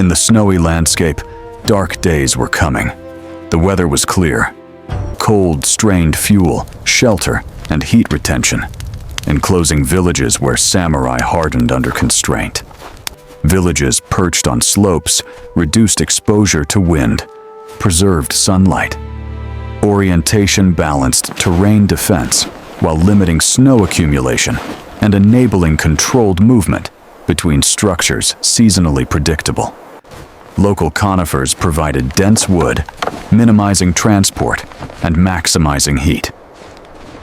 In the snowy landscape, dark days were coming. The weather was clear. Cold strained fuel, shelter, and heat retention, enclosing villages where samurai hardened under constraint. Villages perched on slopes reduced exposure to wind, preserved sunlight. Orientation balanced terrain defense while limiting snow accumulation and enabling controlled movement between structures seasonally predictable. Local conifers provided dense wood, minimizing transport and maximizing heat.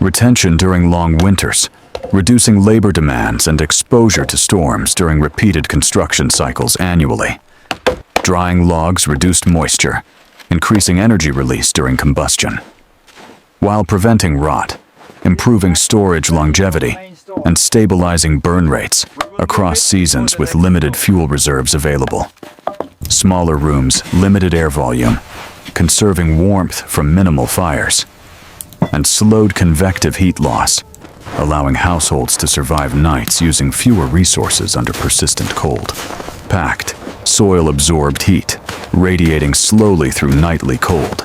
Retention during long winters, reducing labor demands and exposure to storms during repeated construction cycles annually. Drying logs reduced moisture, increasing energy release during combustion, while preventing rot, improving storage longevity, and stabilizing burn rates across seasons with limited fuel reserves available. Smaller rooms, limited air volume, conserving warmth from minimal fires, and slowed convective heat loss, allowing households to survive nights using fewer resources under persistent cold. Packed, soil-absorbed heat, radiating slowly through nightly cold,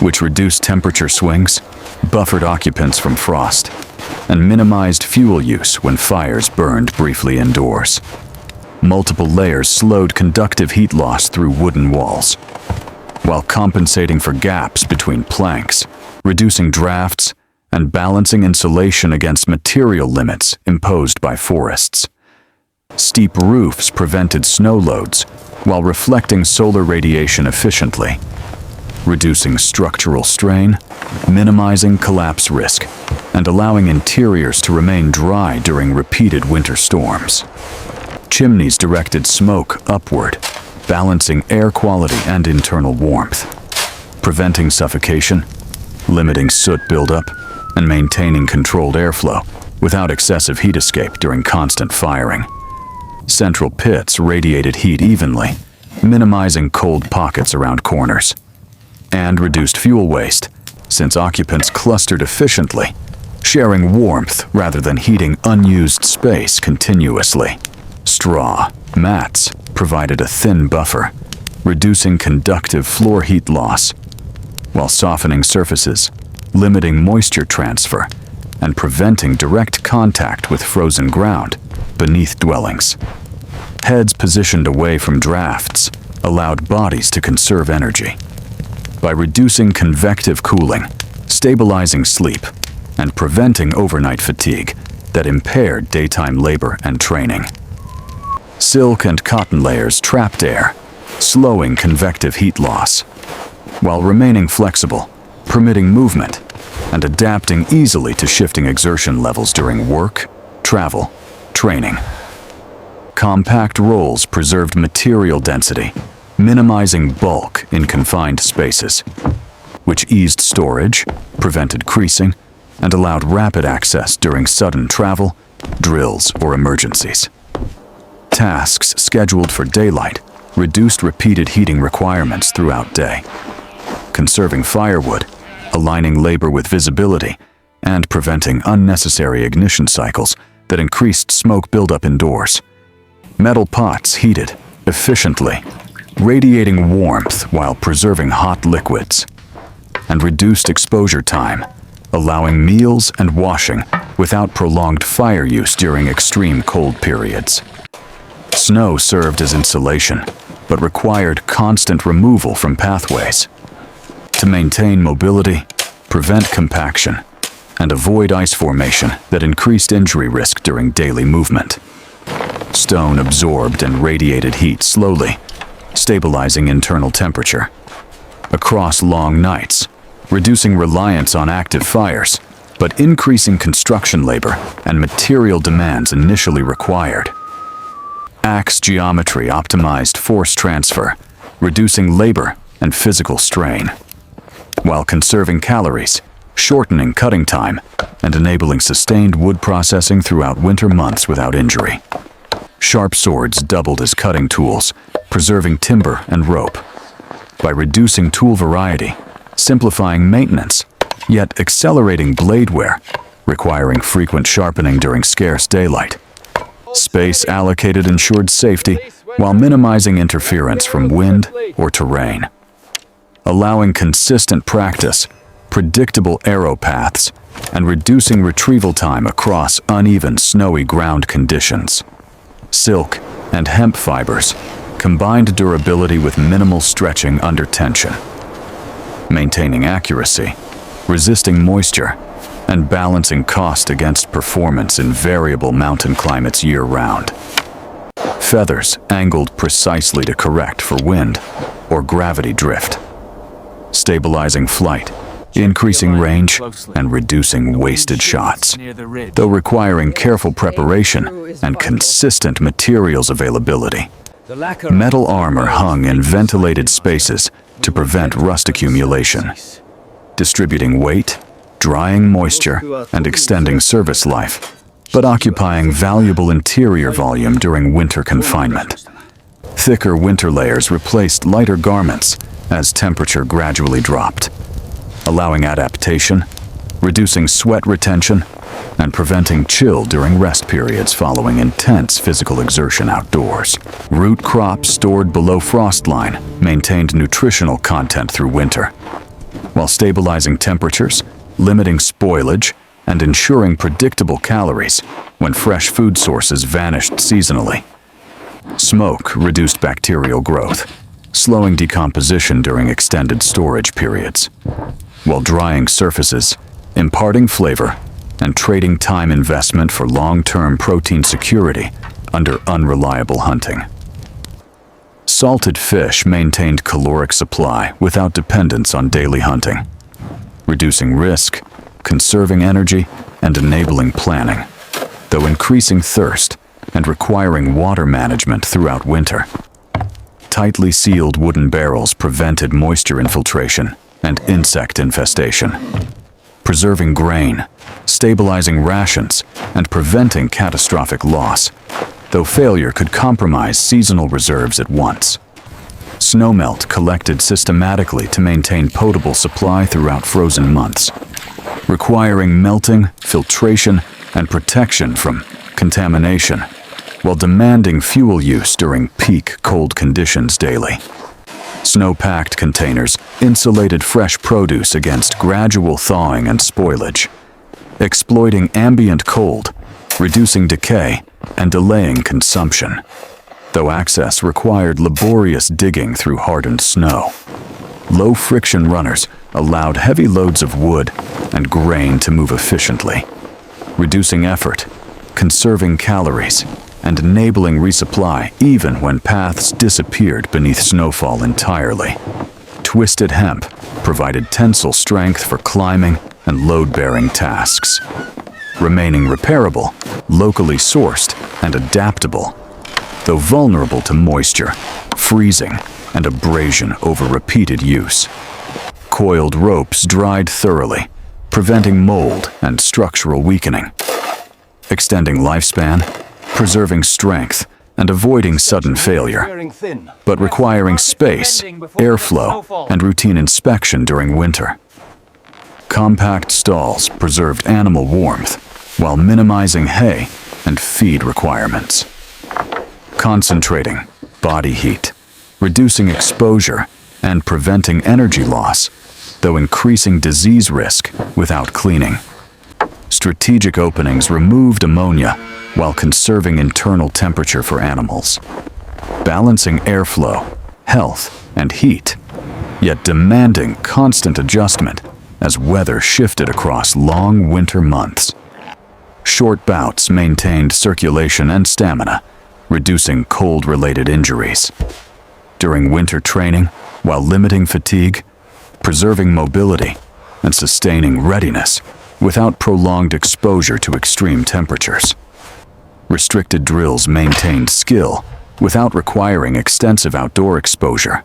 which reduced temperature swings, buffered occupants from frost, and minimized fuel use when fires burned briefly indoors. Multiple layers slowed conductive heat loss through wooden walls, while compensating for gaps between planks, reducing drafts, and balancing insulation against material limits imposed by forests. Steep roofs prevented snow loads while reflecting solar radiation efficiently, reducing structural strain, minimizing collapse risk, and allowing interiors to remain dry during repeated winter storms. Chimneys directed smoke upward, balancing air quality and internal warmth, preventing suffocation, limiting soot buildup, and maintaining controlled airflow without excessive heat escape during constant firing. Central pits radiated heat evenly, minimizing cold pockets around corners, and reduced fuel waste, since occupants clustered efficiently, sharing warmth rather than heating unused space continuously. Straw mats provided a thin buffer, reducing conductive floor heat loss, while softening surfaces, limiting moisture transfer, and preventing direct contact with frozen ground beneath dwellings. Heads positioned away from drafts allowed bodies to conserve energy by reducing convective cooling, stabilizing sleep, and preventing overnight fatigue that impaired daytime labor and training. Silk and cotton layers trapped air, slowing convective heat loss, while remaining flexible, permitting movement, and adapting easily to shifting exertion levels during work, travel, training. Compact rolls preserved material density, minimizing bulk in confined spaces, which eased storage, prevented creasing, and allowed rapid access during sudden travel, drills, or emergencies. Tasks scheduled for daylight reduced repeated heating requirements throughout day, conserving firewood, aligning labor with visibility, and preventing unnecessary ignition cycles that increased smoke buildup indoors. Metal pots heated efficiently, radiating warmth while preserving hot liquids, and reduced exposure time, allowing meals and washing without prolonged fire use during extreme cold periods. Snow served as insulation, but required constant removal from pathways. To maintain mobility, prevent compaction, and avoid ice formation that increased injury risk during daily movement. Stone absorbed and radiated heat slowly, stabilizing internal temperature. Across long nights, reducing reliance on active fires, but increasing construction labor and material demands initially required. Axe geometry optimized force transfer, reducing labor and physical strain, while conserving calories, shortening cutting time, and enabling sustained wood processing throughout winter months without injury. Sharp swords doubled as cutting tools, preserving timber and rope. By reducing tool variety, simplifying maintenance, yet accelerating blade wear, requiring frequent sharpening during scarce daylight. Space allocated ensured safety while minimizing interference from wind or terrain. Allowing consistent practice, predictable arrow paths, and reducing retrieval time across uneven snowy ground conditions. Silk and hemp fibers combined durability with minimal stretching under tension. Maintaining accuracy, resisting moisture, and balancing cost against performance in variable mountain climates year-round. Feathers angled precisely to correct for wind or gravity drift. Stabilizing flight, increasing range, and reducing wasted shots, though requiring careful preparation and consistent materials availability. Metal armor hung in ventilated spaces to prevent rust accumulation, distributing weight, drying moisture, and extending service life, but occupying valuable interior volume during winter confinement. Thicker winter layers replaced lighter garments as temperature gradually dropped, allowing adaptation, reducing sweat retention, and preventing chill during rest periods following intense physical exertion outdoors. Root crops stored below frost line maintained nutritional content through winter, while stabilizing temperatures, limiting spoilage, and ensuring predictable calories when fresh food sources vanished seasonally. Smoke reduced bacterial growth, slowing decomposition during extended storage periods, while drying surfaces, imparting flavor, and trading time investment for long-term protein security under unreliable hunting. Salted fish maintained caloric supply without dependence on daily hunting, reducing risk, conserving energy, and enabling planning, though increasing thirst and requiring water management throughout winter. Tightly sealed wooden barrels prevented moisture infiltration and insect infestation, preserving grain, stabilizing rations, and preventing catastrophic loss, though failure could compromise seasonal reserves at once. Snowmelt collected systematically to maintain potable supply throughout frozen months, requiring melting, filtration, and protection from contamination, while demanding fuel use during peak cold conditions daily. Snow-packed containers insulated fresh produce against gradual thawing and spoilage, exploiting ambient cold, reducing decay, and delaying consumption, though access required laborious digging through hardened snow. Low-friction runners allowed heavy loads of wood and grain to move efficiently, reducing effort, conserving calories, and enabling resupply even when paths disappeared beneath snowfall entirely. Twisted hemp provided tensile strength for climbing and load-bearing tasks, remaining repairable, locally sourced, and adaptable, though vulnerable to moisture, freezing, and abrasion over repeated use. Coiled ropes dried thoroughly, preventing mold and structural weakening, extending lifespan, preserving strength, and avoiding sudden failure, but requiring space, airflow, and routine inspection during winter. Compact stalls preserved animal warmth while minimizing hay and feed requirements, concentrating body heat, reducing exposure, and preventing energy loss, though increasing disease risk without cleaning. Strategic openings removed ammonia while conserving internal temperature for animals, balancing airflow, health, and heat, yet demanding constant adjustment as weather shifted across long winter months. Short bouts maintained circulation and stamina, reducing cold-related injuries. During winter training, while limiting fatigue, preserving mobility, and sustaining readiness without prolonged exposure to extreme temperatures. Restricted drills maintained skill without requiring extensive outdoor exposure,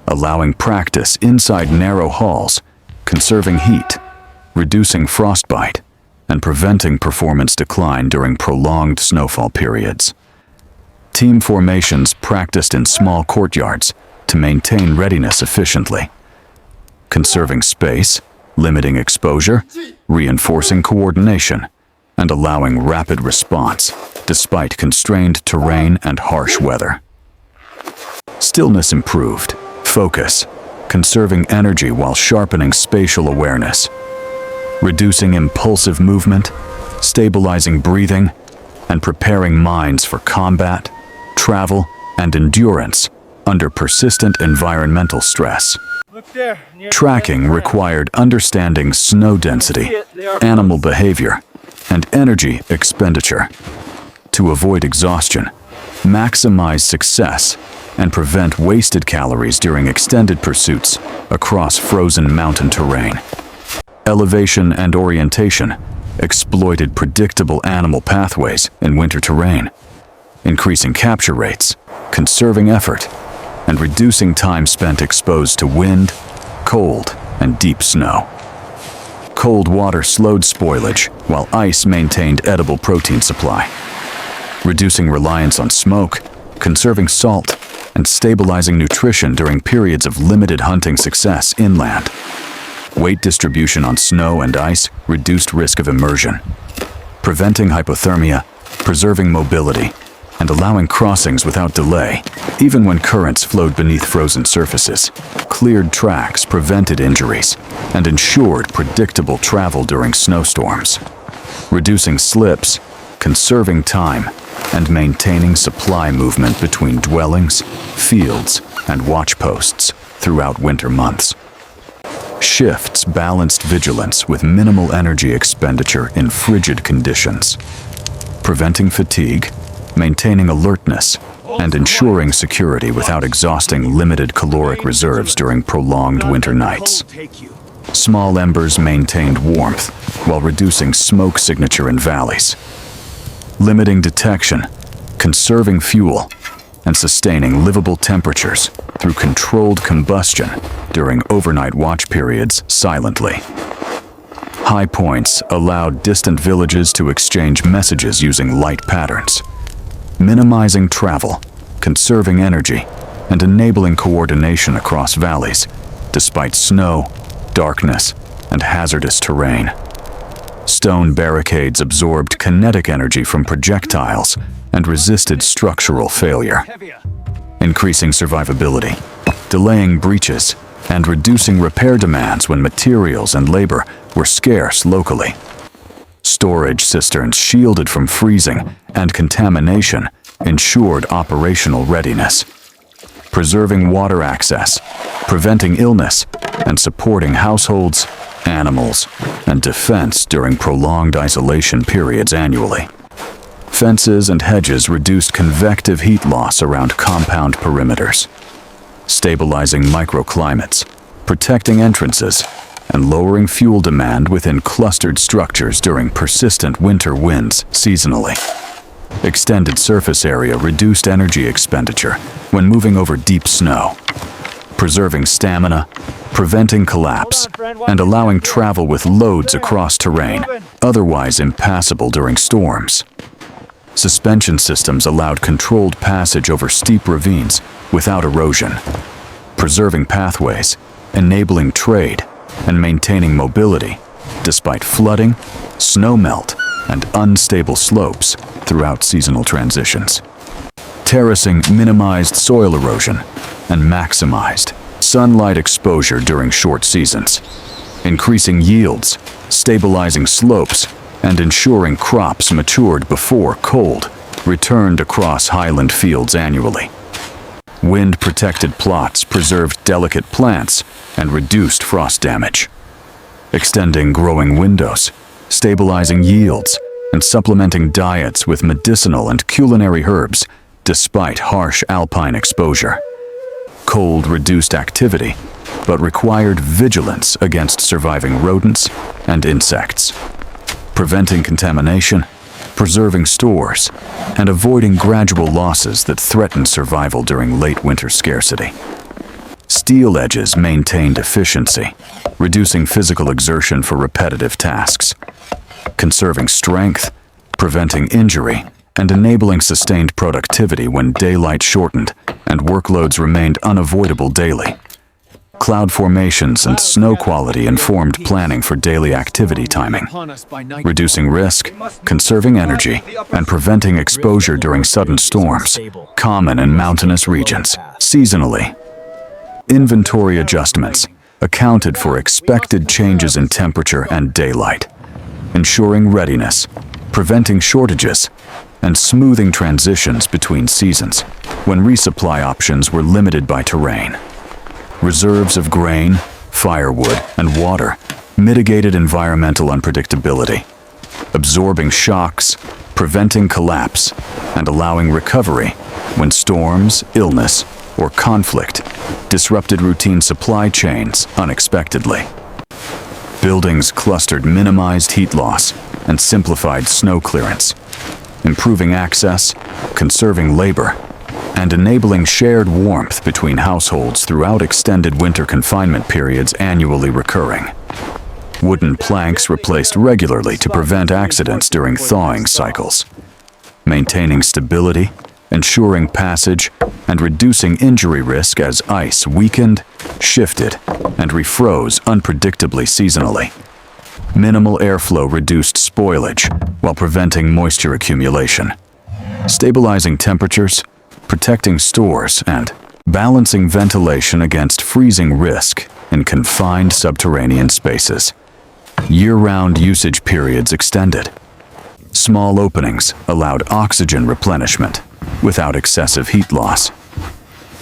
allowing practice inside narrow halls, conserving heat, reducing frostbite, and preventing performance decline during prolonged snowfall periods. Team formations practiced in small courtyards to maintain readiness efficiently, conserving space, limiting exposure, reinforcing coordination, and allowing rapid response despite constrained terrain and harsh weather. Stillness improved, focus, conserving energy while sharpening spatial awareness, reducing impulsive movement, stabilizing breathing, and preparing minds for combat, travel, and endurance under persistent environmental stress. Tracking required understanding snow density, animal behavior, and energy expenditure to avoid exhaustion, maximize success, and prevent wasted calories during extended pursuits across frozen mountain terrain. Elevation and orientation exploited predictable animal pathways in winter terrain, increasing capture rates, conserving effort, and reducing time spent exposed to wind, cold, and deep snow. Cold water slowed spoilage, while ice maintained edible protein supply, reducing reliance on smoke, conserving salt, and stabilizing nutrition during periods of limited hunting success inland. Weight distribution on snow and ice reduced risk of immersion, preventing hypothermia, preserving mobility, and allowing crossings without delay, even when currents flowed beneath frozen surfaces. Cleared tracks prevented injuries and ensured predictable travel during snowstorms, reducing slips, conserving time, and maintaining supply movement between dwellings, fields, and watch posts throughout winter months. Shifts balanced vigilance with minimal energy expenditure in frigid conditions, preventing fatigue, maintaining alertness, and ensuring security without exhausting limited caloric reserves during prolonged winter nights. Small embers maintained warmth while reducing smoke signature in valleys, limiting detection, conserving fuel, and sustaining livable temperatures through controlled combustion during overnight watch periods silently. High points allowed distant villages to exchange messages using light patterns, minimizing travel, conserving energy, and enabling coordination across valleys, despite snow, darkness, and hazardous terrain. Stone barricades absorbed kinetic energy from projectiles and resisted structural failure, increasing survivability, delaying breaches, and reducing repair demands when materials and labor were scarce locally. Storage cisterns shielded from freezing and contamination ensured operational readiness, preserving water access, preventing illness, and supporting households, animals, and defense during prolonged isolation periods annually. Fences and hedges reduced convective heat loss around compound perimeters, stabilizing microclimates, protecting entrances, and lowering fuel demand within clustered structures during persistent winter winds seasonally. Extended surface area reduced energy expenditure when moving over deep snow, preserving stamina, preventing collapse, and allowing travel with loads across terrain, otherwise impassable during storms. Suspension systems allowed controlled passage over steep ravines without erosion, preserving pathways, enabling trade, and maintaining mobility, despite flooding, snowmelt, and unstable slopes throughout seasonal transitions. Terracing minimized soil erosion and maximized sunlight exposure during short seasons, increasing yields, stabilizing slopes, and ensuring crops matured before cold returned across highland fields annually. Wind-protected plots preserved delicate plants and reduced frost damage, extending growing windows, stabilizing yields, and supplementing diets with medicinal and culinary herbs despite harsh alpine exposure. Cold reduced activity, but required vigilance against surviving rodents and insects, preventing contamination, preserving stores, and avoiding gradual losses that threatened survival during late winter scarcity. Steel edges maintained efficiency, reducing physical exertion for repetitive tasks, conserving strength, preventing injury, and enabling sustained productivity when daylight shortened and workloads remained unavoidable daily. Cloud formations and snow quality informed planning for daily activity timing, reducing risk, conserving energy, and preventing exposure during sudden storms, common in mountainous regions. Seasonally, inventory adjustments accounted for expected changes in temperature and daylight, ensuring readiness, preventing shortages, and smoothing transitions between seasons when resupply options were limited by terrain. Reserves of grain, firewood, and water mitigated environmental unpredictability, absorbing shocks, preventing collapse, and allowing recovery when storms, illness, or conflict disrupted routine supply chains unexpectedly. Buildings clustered minimized heat loss and simplified snow clearance, improving access, conserving labor, and enabling shared warmth between households throughout extended winter confinement periods annually recurring. Wooden planks replaced regularly to prevent accidents during thawing cycles, maintaining stability, ensuring passage, and reducing injury risk as ice weakened, shifted, and refroze unpredictably seasonally. Minimal airflow reduced spoilage while preventing moisture accumulation, stabilizing temperatures, protecting stores, and balancing ventilation against freezing risk in confined subterranean spaces. Year-round usage periods extended. Small openings allowed oxygen replenishment without excessive heat loss,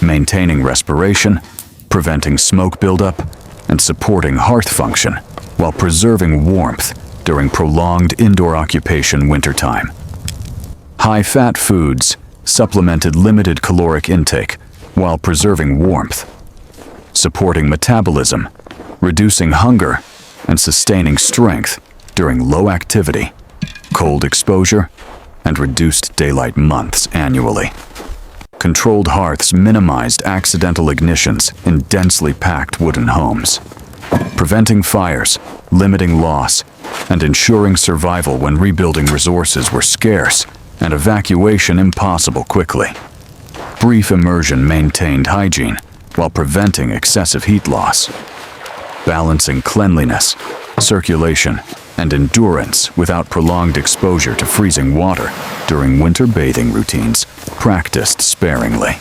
maintaining respiration, preventing smoke buildup, and supporting hearth function while preserving warmth during prolonged indoor occupation wintertime. High-fat foods supplemented limited caloric intake while preserving warmth, supporting metabolism, reducing hunger, and sustaining strength during low activity, cold exposure, and reduced daylight months annually. Controlled hearths minimized accidental ignitions in densely packed wooden homes, preventing fires, limiting loss, and ensuring survival when rebuilding resources were scarce and evacuation impossible quickly. Brief immersion maintained hygiene while preventing excessive heat loss, balancing cleanliness, circulation, and endurance without prolonged exposure to freezing water during winter bathing routines practiced sparingly.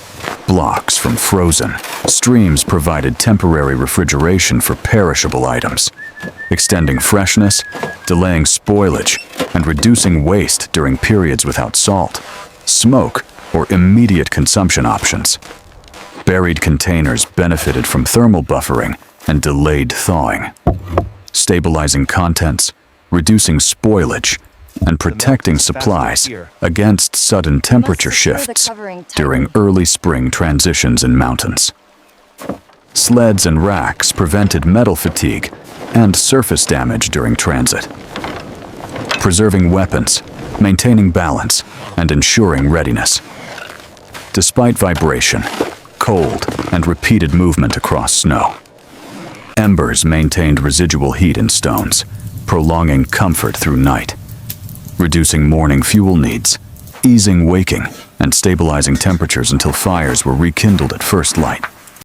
Blocks from frozen streams provided temporary refrigeration for perishable items, extending freshness, delaying spoilage, and reducing waste during periods without salt, smoke, or immediate consumption options. Buried containers benefited from thermal buffering and delayed thawing, stabilizing contents, reducing spoilage, and protecting supplies against sudden temperature shifts during early spring transitions in mountains. Sleds and racks prevented metal fatigue and surface damage during transit, preserving weapons, maintaining balance, and ensuring readiness. Despite vibration, cold, and repeated movement across snow, embers maintained residual heat in stones, prolonging comfort through night, reducing morning fuel needs, easing waking, and stabilizing temperatures until fires were rekindled at first light.